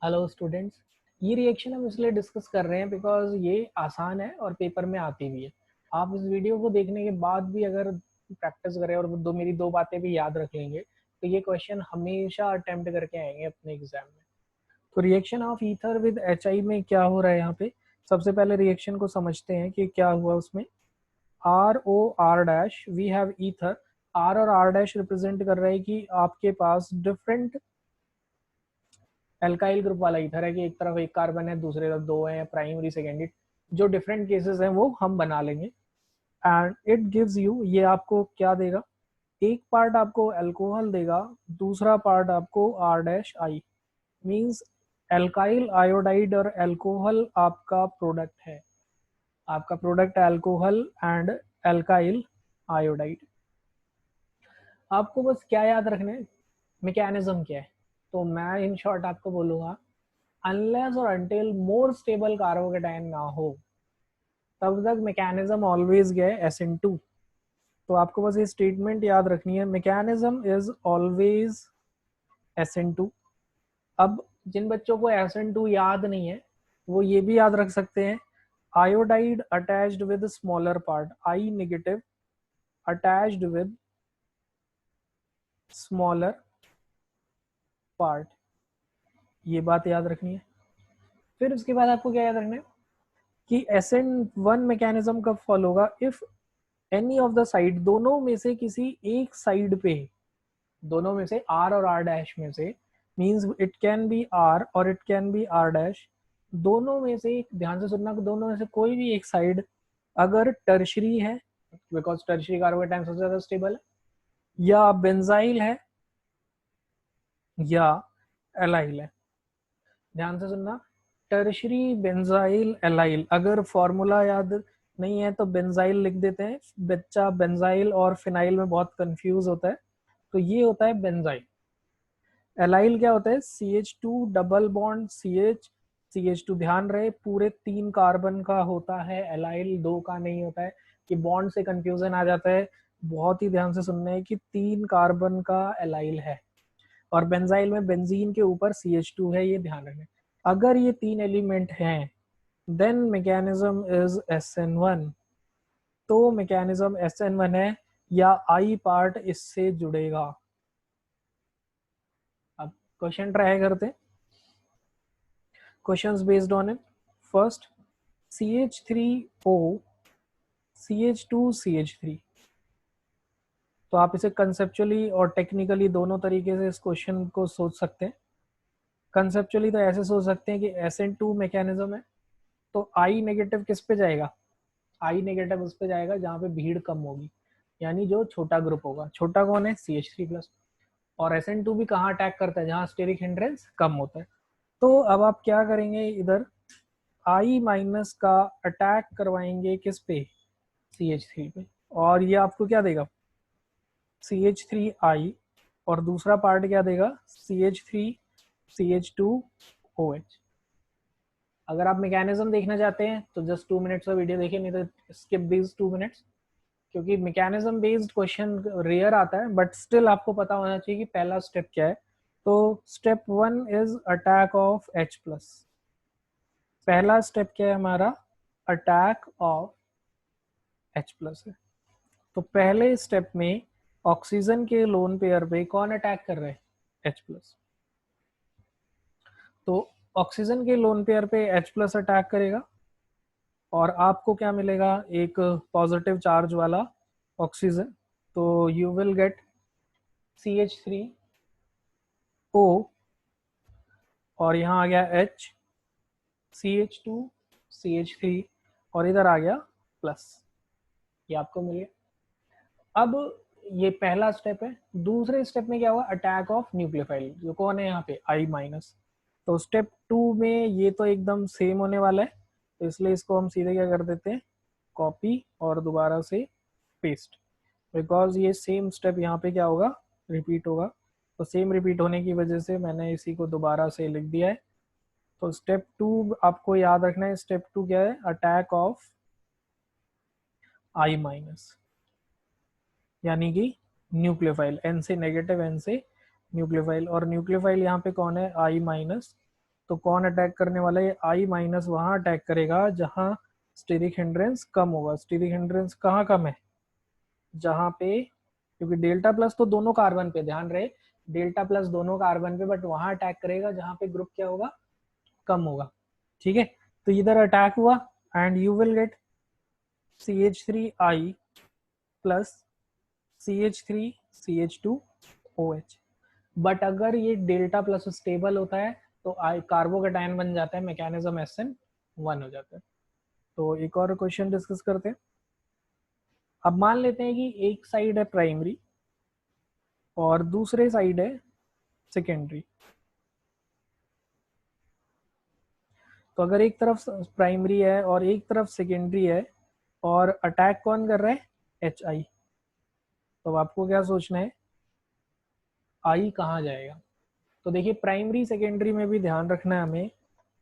Hello students. ये reaction हम इसलिए डिस्कस कर रहे हैं बिकॉज ये आसान है और पेपर में आती भी है। आप इस वीडियो को देखने के बाद भी अगर प्रैक्टिस करें और मेरी दो बातें भी याद रख लेंगे तो ये क्वेश्चन हमेशा अटेम्प्ट करके आएंगे अपने एग्जाम में। तो reaction of ether with HI में क्या हो रहा है यहाँ पे, सबसे पहले रिएक्शन को समझते हैं कि क्या हुआ उसमें। ROR dash we have ether. R और R डैश रिप्रेजेंट कर रहा है कि आपके पास डिफरेंट एल्काइल ग्रुप वाला ईथर है कि एक तरफ एक कार्बन है, दूसरे तरफ दो है, प्राइमरी सेकेंडरी जो डिफरेंट केसेस हैं वो हम बना लेंगे। एंड इट गिव्स यू, ये आपको क्या देगा, एक पार्ट आपको अल्कोहल देगा, दूसरा पार्ट आपको R dash I. Means alkyl iodide और अल्कोहल आपका प्रोडक्ट है, आपका product alcohol and alkyl iodide. आपको बस क्या याद रखना है, मैकेनिज्म क्या है। तो मैं इन शॉर्ट आपको बोलूंगा, अनलेस और अनटिल मोर स्टेबल कार्बोकेटाइन ना हो तब तक मैकेनिज्म ऑलवेज गया है SN2। तो आपको बस ये स्टेटमेंट याद रखनी है, मैकेनिज्म इज ऑलवेज SN2। अब जिन बच्चों को SN2 याद नहीं है वो ये भी याद रख सकते हैं, iodide attached with smaller part, I negative attached with smaller part, ये बात याद रखनी है। फिर उसके बाद आपको क्या याद रखना है कि SN1 मैकेनिज्म कब फॉलो होगा, if any of the side, दोनों में से किसी एक साइड पे, दोनों में से R और R डैश में से, means it can B R और it can B R dash, दोनों में से, ध्यान से सुनना, दोनों में से कोई भी एक साइड अगर टर्शरी है, बिकॉज टर्शरी कार्बोकेटाइन सबसे ज्यादा स्टेबल है, या बेंजाइल है या एलाइल है। ध्यान से सुनना, टर्शरी बेंजाइल एलाइल, अगर फॉर्मूला याद नहीं है तो बेंजाइल लिख देते हैं, बच्चा बेंजाइल और फिनाइल में बहुत कंफ्यूज होता है। तो ये होता है बेंजाइल। एलाइल क्या होता है, CH2 डबल बॉन्ड CH2, ध्यान रहे पूरे 3 कार्बन का होता है, एलाइल 2 का नहीं होता है, कि बॉन्ड से कंफ्यूजन आ जाता है। बहुत ही ध्यान से सुनना है कि 3 कार्बन का एलाइल है और बेंजाइल में बेंजीन के ऊपर CH2 है, ये ध्यान रखना। अगर ये 3 एलिमेंट हैं देन मैकेनिज्म इज SN1। तो मैकेनिज्म SN1 है या आई पार्ट इससे जुड़ेगा। अब क्वेश्चन ट्राई करते हैं, questions based on it. First, CH3O CH2 CH3। तो आप इसे कंसेप्चुअली और टेक्निकली दोनों तरीके से इस क्वेश्चन को सोच सकते हैं। कंसेप्चुअली तो ऐसे सोच सकते हैं कि SN2 मैकेनिज्म है तो आई नेगेटिव किस पे जाएगा, आई नेगेटिव उस पे जाएगा जहाँ पे भीड़ कम होगी, यानी जो छोटा ग्रुप होगा। छोटा कौन है, CH3+। और SN2 भी कहाँ अटैक करता है, जहाँ स्टेरिक हिंड्रेंस कम होता है। तो अब आप क्या करेंगे, इधर I माइनस का अटैक करवाएंगे किस पे, CH3 पे, और ये आपको क्या देगा, CH3I, और दूसरा पार्ट क्या देगा, CH3 CH2OH। अगर आप मैकेनिज्म देखना चाहते हैं तो जस्ट 2 मिनट्स का वीडियो देखिए, नहीं तो स्किप दीज 2 मिनट्स, क्योंकि मैकेनिज्म बेस्ड क्वेश्चन रेयर आता है, बट स्टिल आपको पता होना चाहिए कि पहला स्टेप क्या है। तो step 1 is attack of H+। पहला स्टेप क्या है हमारा, अटैक ऑफ H+ है। तो पहले स्टेप में ऑक्सीजन के लोन पेयर पे कौन अटैक कर रहे हैं, H+। तो ऑक्सीजन के लोन पेयर पे H+ अटैक करेगा और आपको क्या मिलेगा, एक पॉजिटिव चार्ज वाला ऑक्सीजन। तो यू विल गेट CH3O, और यहाँ आ गया H, CH2 CH3, और इधर आ गया प्लस, ये आपको मिल गया। अब ये पहला स्टेप है। दूसरे स्टेप में क्या हुआ, अटैक ऑफ न्यूक्लियोफाइल, जो कौन है यहाँ पे, I-। तो स्टेप 2 में ये तो एकदम सेम होने वाला है, तो इसलिए इसको हम सीधे क्या कर देते हैं, कॉपी और दोबारा से पेस्ट, बिकॉज ये सेम स्टेप यहाँ पे क्या होगा, रिपीट होगा। तो सेम रिपीट होने की वजह से मैंने इसी को दोबारा से लिख दिया है। तो स्टेप 2 आपको याद रखना है, स्टेप 2 क्या है, अटैक ऑफ I-, यानी कि न्यूक्लियोफाइल, N से नेगेटिव, N से न्यूक्लियोफाइल, और न्यूक्लियोफाइल यहाँ पे कौन है, I-। तो कौन अटैक करने वाला है? आई माइनस वहाँ अटैक करेगा जहाँ स्टेरिक हिंड्रेंस कम होगा। स्टेरिक हिंड्रेंस कहाँ कम है? जहाँ पे, क्योंकि डेल्टा प्लस तो दोनों कार्बन पे, ध्यान रहे डेल्टा प्लस दोनों कार्बन पे, बट वहाँ अटैक करेगा जहाँ पे ग्रुप क्या होगा? कम होगा। ठीक है, तो इधर अटैक हुआ and you will get CH3I plus CH3CH2OH। But अगर ये डेल्टा प्लस स्टेबल होता है तो आई कार्बोकेटायन बन जाता है, मैकेनिज्म SN1 हो जाता है। तो एक और क्वेश्चन डिस्कस करते हैं। अब मान लेते हैं कि एक साइड है प्राइमरी और दूसरे साइड है सेकेंडरी। तो अगर एक तरफ प्राइमरी है और एक तरफ सेकेंडरी है और अटैक कौन कर रहा है? HI। तो आपको क्या सोचना है, आई कहाँ जाएगा? तो देखिए प्राइमरी सेकेंडरी में भी ध्यान रखना है हमें,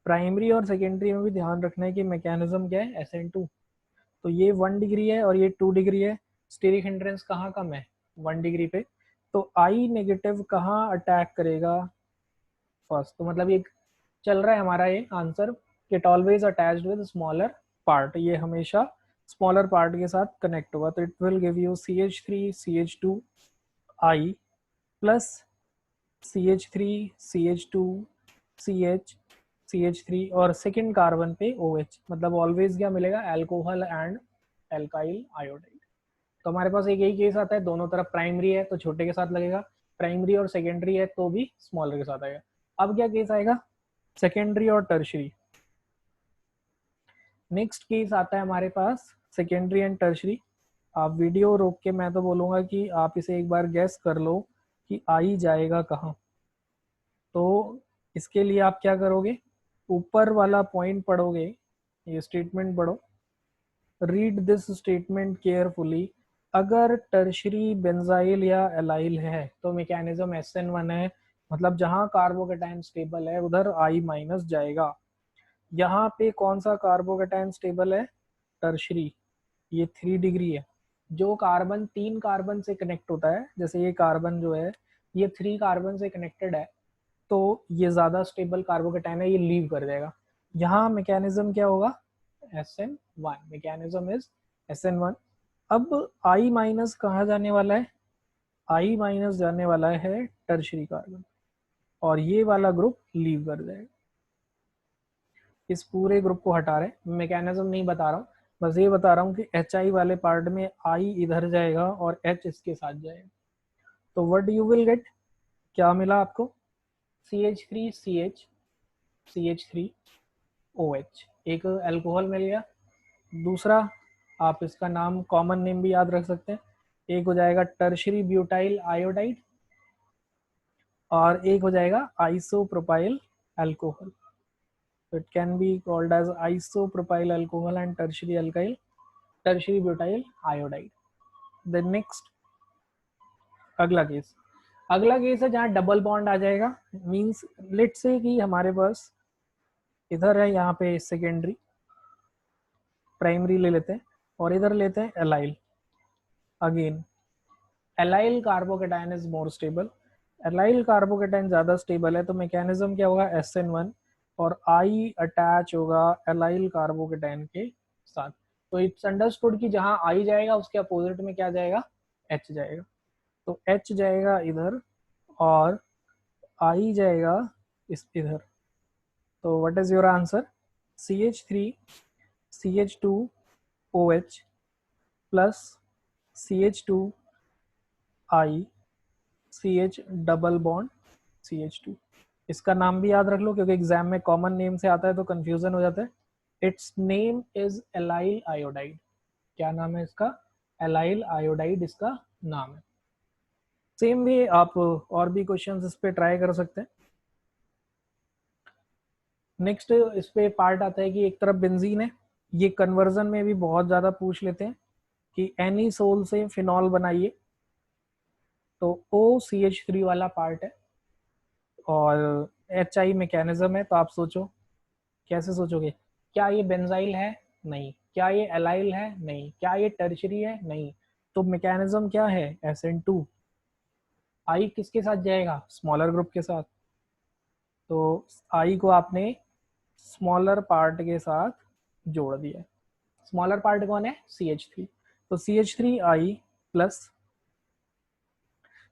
प्राइमरी और सेकेंडरी में भी ध्यान रखना है कि मैकेनिज्म क्या है? SN2। तो ये 1 डिग्री है और ये 2 डिग्री है। स्टेरिक हिंड्रेंस कहाँ कम है? 1 डिग्री पे। तो आई नेगेटिव कहाँ अटैक करेगा? फर्स्ट। तो मतलब ये चल रहा है हमारा ये answer, it always attached with smaller part, ये हमेशा स्मॉलर पार्ट के साथ कनेक्ट होगा। तो it will give you CH3CH2I plus CH3CH2CH3 और सेकेंड कार्बन पे OH, मतलब ऑलवेज क्या मिलेगा? Alcohol and alkyl iodide. तो हमारे पास एक यही केस आता है, दोनों तरफ प्राइमरी है तो छोटे के साथ लगेगा, प्राइमरी और सेकेंडरी है तो भी स्मॉलर के साथ आएगा। अब क्या केस आएगा? सेकेंडरी और टर्शरी। नेक्स्ट केस आता है हमारे पास सेकेंडरी एंड टर्शरी। आप वीडियो रोक के, मैं तो बोलूँगा कि आप इसे एक बार गैस कर लो कि आई जाएगा कहाँ। तो इसके लिए आप क्या करोगे? ऊपर वाला पॉइंट पढ़ोगे, ये स्टेटमेंट पढ़ो, रीड दिस स्टेटमेंट केयरफुली। अगर टर्शरी बेंजाइल या एलाइल है तो मैकेनिज्म SN1 है, मतलब जहाँ कार्बोकेटाइन स्टेबल है उधर आई माइनस जाएगा। यहाँ पे कौन सा कार्बोकेटाइन स्टेबल है? टर्शरी, ये 3 डिग्री है। जो कार्बन 3 कार्बन से कनेक्ट होता है, जैसे ये कार्बन जो है ये 3 कार्बन से कनेक्टेड है, तो ये ज़्यादा स्टेबल कार्बोकेटाइन है, ये लीव कर जाएगा। यहाँ मैकेनिज्म क्या होगा? SN1, mechanism is SN1। अब आई माइनस कहाँ जाने वाला है? आई माइनस जाने वाला है टर्शरी कार्बन, और ये वाला ग्रुप लीव कर जाएगा। इस पूरे ग्रुप को हटा रहे, मैकेनिज्म नहीं बता रहा हूँ, बस ये बता रहा हूँ कि HI वाले पार्ट में आई इधर जाएगा और H इसके साथ जाएगा। तो व्हाट यू विल गेट, क्या मिला आपको? CH3CH CH3OH, एक अल्कोहल मिल गया। दूसरा, आप इसका नाम कॉमन नेम भी याद रख सकते हैं, एक हो जाएगा टर्शरी ब्यूटाइल आयोडाइड और एक हो जाएगा isopropyl alcohol. It can be called as isopropyl alcohol and tertiary alkyl, tertiary butyl iodide. Then next, अगला केस है जहाँ डबल बॉन्ड आ जाएगा। मींस लेट से कि हमारे पास इधर है, यहाँ पे सेकेंडरी, प्राइमरी ले लेते हैं और इधर लेते हैं allyl. Again allyl carbocation is more stable, allyl carbocation ज़्यादा स्टेबल है, तो मैकेनिज्म क्या होगा? SN1 और आई अटैच होगा एलाइल कार्बोकेटाइन के साथ। तो इट्स अंडरस्टूड कि जहाँ आई जाएगा उसके अपोजिट में क्या जाएगा? H जाएगा। तो H जाएगा इधर और आई जाएगा इस इधर। तो what is your answer? CH3CH2OH plus CH2I CH double bond CH2। इसका नाम भी याद रख लो क्योंकि एग्जाम में कॉमन नेम से आता है तो कंफ्यूजन हो जाता है। It's name is allyl iodide. क्या नाम है इसका? एलाइल आयोडाइड इसका नाम है। सेम भी आप और भी क्वेश्चंस इस पे ट्राई कर सकते हैं। नेक्स्ट इस पे पार्ट आता है कि एक तरफ बेंजीन है, ये कन्वर्जन में भी बहुत ज़्यादा पूछ लेते हैं कि एनीसोल से फिनॉल बनाइए, तो OCH3 वाला पार्ट है और HI मैकेनिज्म है। तो आप सोचो, कैसे सोचोगे? क्या ये बेंजाइल है? नहीं। क्या ये एलाइल है? नहीं। क्या ये टर्शरी है? नहीं। तो मैकेनिज्म क्या है? SN2। आई किसके साथ जाएगा? स्मॉलर ग्रुप के साथ। तो आई को आपने स्मॉलर पार्ट के साथ जोड़ दिया। स्मॉलर पार्ट कौन है? CH3। तो CH3I प्लस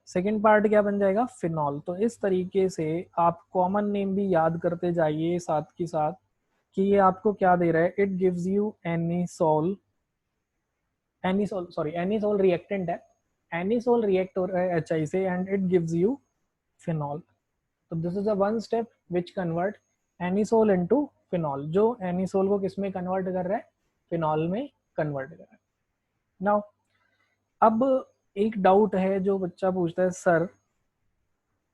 सेकेंड पार्ट क्या बन जाएगा? फिनॉल। तो इस तरीके से आप कॉमन नेम भी याद करते जाइए साथ के साथ कि ये आपको क्या दे रहा है। It gives you anisole, anisole reactant है, एनिसोल रिएक्ट हो रहा है HI से and it gives you phenol. तो this is a one step which convert anisole into phenol, जो एनिसोल को किस में कन्वर्ट कर रहा है? फिनॉल में कन्वर्ट कर रहा है। नाउ अब एक डाउट है जो बच्चा पूछता है, सर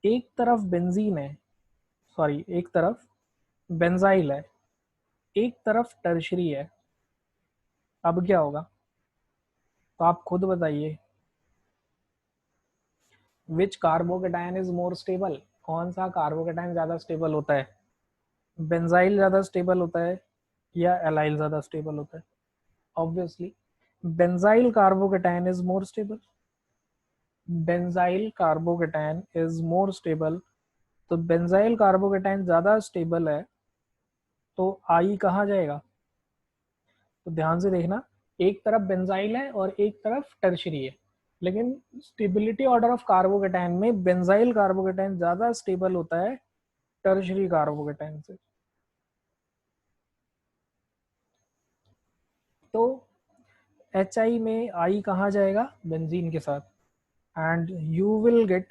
एक तरफ बेंजीन है, सॉरी एक तरफ बेंजाइल है, एक तरफ टर्शरी है, अब क्या होगा? तो आप खुद बताइए, विच कार्बोकेटायन इज मोर स्टेबल? कौन सा कार्बोकेटायन ज्यादा स्टेबल होता है? बेंजाइल ज्यादा स्टेबल होता है या एलाइल ज्यादा स्टेबल होता है? Obviously benzyl carbocation is more stable. Benzyl carbocation is more stable. तो बेंजाइल कार्बोकेटायन ज्यादा स्टेबल है, तो आई कहाँ जाएगा? तो ध्यान से देखना, एक तरफ बेंजाइल है और एक तरफ टर्शरी है, लेकिन स्टेबिलिटी ऑर्डर ऑफ कार्बोकेटायन में बेंजाइल कार्बोकेटायन ज्यादा स्टेबल होता है टर्शरी कार्बोकेटायन से। तो HI में आई कहाँ जाएगा? बेंजीन के साथ, and you will get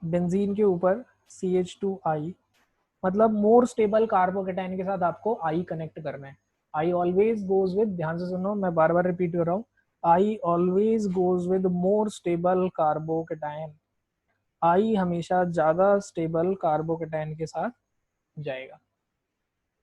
benzene के ऊपर CH2I, मतलब मोर स्टेबल कार्बोकेटाइन के साथ आपको आई कनेक्ट करना है। आई ऑलवेज गोज विद, ध्यान से सुनो मैं बार बार रिपीट कर रहा हूँ, I always goes with more stable carbocation. I हमेशा ज्यादा स्टेबल कार्बोकेटाइन के साथ जाएगा।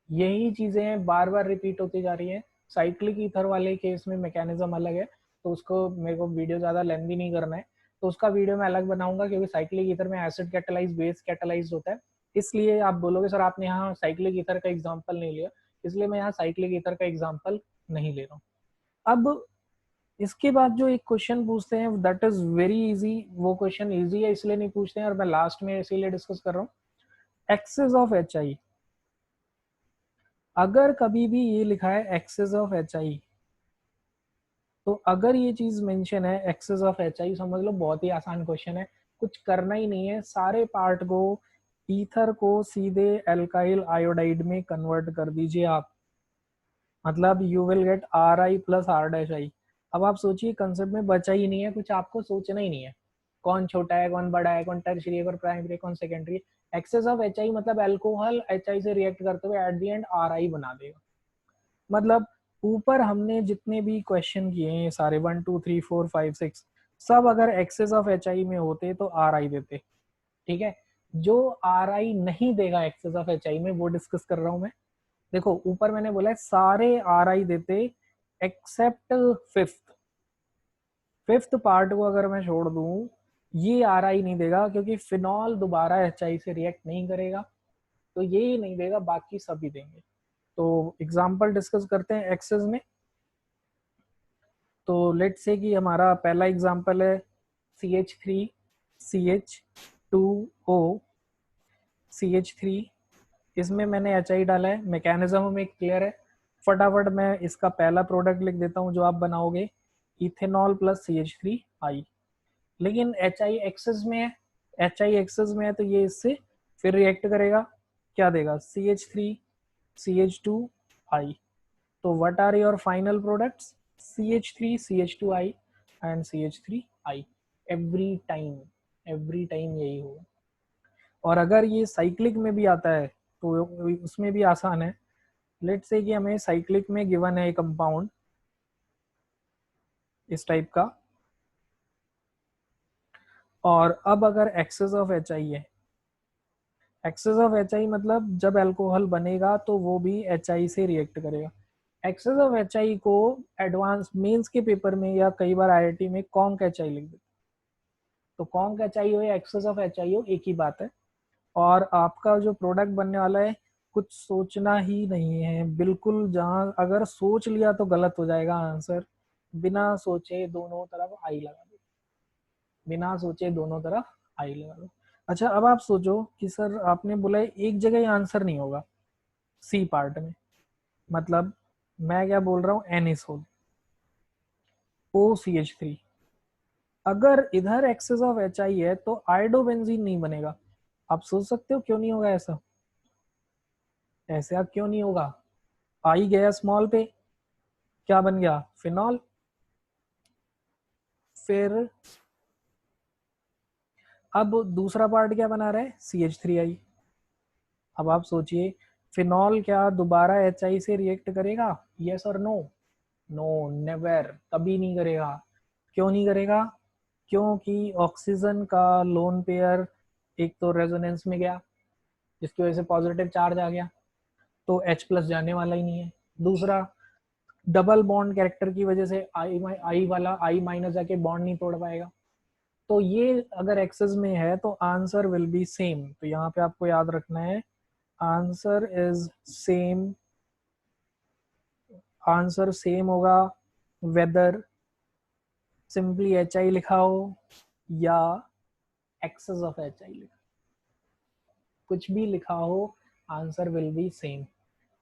यही चीजें बार बार रिपीट होती जा रही है। साइक्लिक ईथर वाले केस में मैकेनिज्म अलग है, तो उसको मेरे को वीडियो ज्यादा लेंथी नहीं करना है, तो उसका वीडियो मैं अलग बनाऊंगा, क्योंकि साइक्लिक ईथर में एसिड कैटालाइज बेस कैटालाइज होता है। इसलिए आप बोलोगे सर आपने यहाँ साइक्लिक ईथर का एग्जाम्पल नहीं लिया, इसलिए मैं यहाँ साइक्लिक ईथर का एग्जाम्पल नहीं ले रहा हूँ। अब इसके बाद जो एक क्वेश्चन पूछते हैं दैट इज वेरी इजी, वो क्वेश्चन इजी है इसलिए नहीं पूछते हैं और मैं लास्ट में इसीलिए डिस्कस कर रहा हूँ। एक्सेस ऑफ HI, अगर कभी भी ये लिखा है एक्सेस ऑफ HI, तो अगर ये चीज मेंशन है एक्सेस ऑफ HI, समझ लो बहुत ही आसान क्वेश्चन है, कुछ करना ही नहीं है, सारे पार्ट को ईथर को सीधे एल्काइल आयोडाइड में कन्वर्ट कर दीजिए आप, मतलब you will get RI plus R'। अब आप सोचिए कंसेप्ट में बचा ही नहीं है कुछ, आपको सोचना ही नहीं है कौन छोटा है कौन बड़ा है, कौन टर्शियरी है कौन प्राइमरी कौन सेकेंडरी। एक्सेस ऑफ HI मतलब अल्कोहल HI से रिएक्ट करते हुए एट द एंड RI बना देगा। मतलब ऊपर हमने जितने भी क्वेश्चन किए हैं सारे 1 2 3 4 5 6 सब अगर एक्सेस ऑफ HI में होते तो RI देते, ठीक है। जो RI नहीं देगा एक्सेस ऑफ HI में वो डिस्कस कर रहा हूं मैं। देखो ऊपर मैंने बोला है सारे RI देते एक्सेप्ट फिफ्थ, फिफ्थ पार्ट को अगर मैं छोड़ दूं ये RI नहीं देगा, क्योंकि फिनॉल दोबारा HI से रिएक्ट नहीं करेगा, तो ये नहीं देगा, बाकी सभी देंगे। तो एग्जाम्पल डिस्कस करते हैं एक्सेस में। तो लेट्स से कि हमारा पहला एग्जाम्पल है CH3 CH2O CH3, इसमें मैंने HI डाला है, मैकेनिज्म में क्लियर है। फटाफट मैं इसका पहला प्रोडक्ट लिख देता हूँ जो आप बनाओगे, इथेनॉल प्लस CH3I। लेकिन HI एक्सेस में है, HI एक्सेस में है तो ये इससे फिर रिएक्ट करेगा, क्या देगा? CH3 CH2I। तो what are your final products? CH3 CH2I and CH3I। Every time यही होगा। और अगर ये साइक्लिक में भी आता है तो उसमें भी आसान है। लेट्स से कि हमें साइक्लिक में गिवन है कंपाउंड इस टाइप का, और अब अगर एक्सेस ऑफ HI है, एक्सेस ऑफ HI मतलब जब अल्कोहल बनेगा तो वो भी HI से रिएक्ट करेगा। एक्सेस ऑफ HI को एडवांस मेंस के पेपर में या कई बार IIT में कॉन्क HI लिख देते, तो कॉन्क HI हो या एक्सेस ऑफ HI हो एक ही बात है। और आपका जो प्रोडक्ट बनने वाला है कुछ सोचना ही नहीं है बिल्कुल, जहां अगर सोच लिया तो गलत हो जाएगा आंसर। बिना सोचे दोनों तरफ आई लगा दे, बिना सोचे दोनों तरफ आई लगा लो। अच्छा अब आप सोचो कि सर आपने बोला है एक जगह ही आंसर नहीं होगा सी पार्ट में, मतलब मैं क्या बोल रहा हूँ एनिसोल OCH3। अगर इधर एक्सेस ऑफ HI है तो आयोडोबेंजीन नहीं बनेगा। आप सोच सकते हो क्यों नहीं होगा ऐसा, ऐसे आप क्यों नहीं होगा। आई गया स्मॉल पे, क्या बन गया फिनॉल। फिर अब दूसरा पार्ट क्या बना रहा है CH3I। अब आप सोचिए फिनॉल क्या दोबारा HI से रिएक्ट करेगा, यस और नो। नो नेवर, कभी नहीं करेगा। क्यों नहीं करेगा, क्योंकि ऑक्सीजन का लोन पेयर एक तो रेजोनेंस में गया जिसकी वजह से पॉजिटिव चार्ज आ गया, तो H+ जाने वाला ही नहीं है। दूसरा डबल बॉन्ड कैरेक्टर की वजह से आई वाला I- जाके बॉन्ड नहीं तोड़ पाएगा। तो ये अगर एक्सेस में है तो आंसर विल बी सेम। तो यहाँ पे आपको याद रखना है answer is same, answer same होगा वेदर सिंपली HI लिखा हो या एक्सेस ऑफ HI लिखा, कुछ भी लिखा हो आंसर विल बी सेम।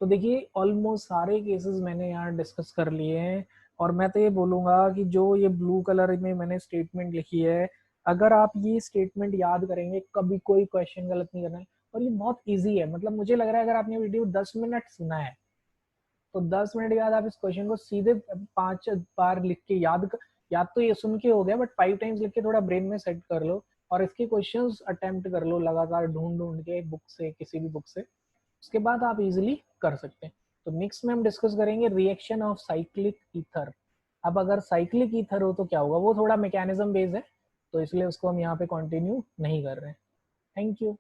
तो देखिए ऑलमोस्ट सारे केसेस मैंने यहाँ डिस्कस कर लिए हैं, और मैं तो ये बोलूँगा कि जो ये ब्लू कलर में मैंने स्टेटमेंट लिखी है, अगर आप ये स्टेटमेंट याद करेंगे कभी कोई क्वेश्चन गलत नहीं करना है। और ये बहुत इजी है, मतलब मुझे लग रहा है अगर आपने वीडियो 10 मिनट सुना है तो 10 मिनट के बाद आप इस क्वेश्चन को सीधे 5 बार लिख के याद तो ये सुन के हो गया, बट 5 टाइम्स लिख के थोड़ा ब्रेन में सेट कर लो और इसके क्वेश्चंस अटेम्प्ट कर लो लगातार ढूंढ ढूंढ के बुक से, किसी भी बुक से। उसके बाद आप इजिली कर सकते हैं। तो नेक्स्ट में हम डिस्कस करेंगे रिएक्शन ऑफ साइक्लिक ईथर। अब अगर साइक्लिक ईथर हो तो क्या होगा, वो थोड़ा मैकेनिज्म बेस्ड है तो इसलिए उसको हम यहाँ पे कंटिन्यू नहीं कर रहे हैं। Thank you.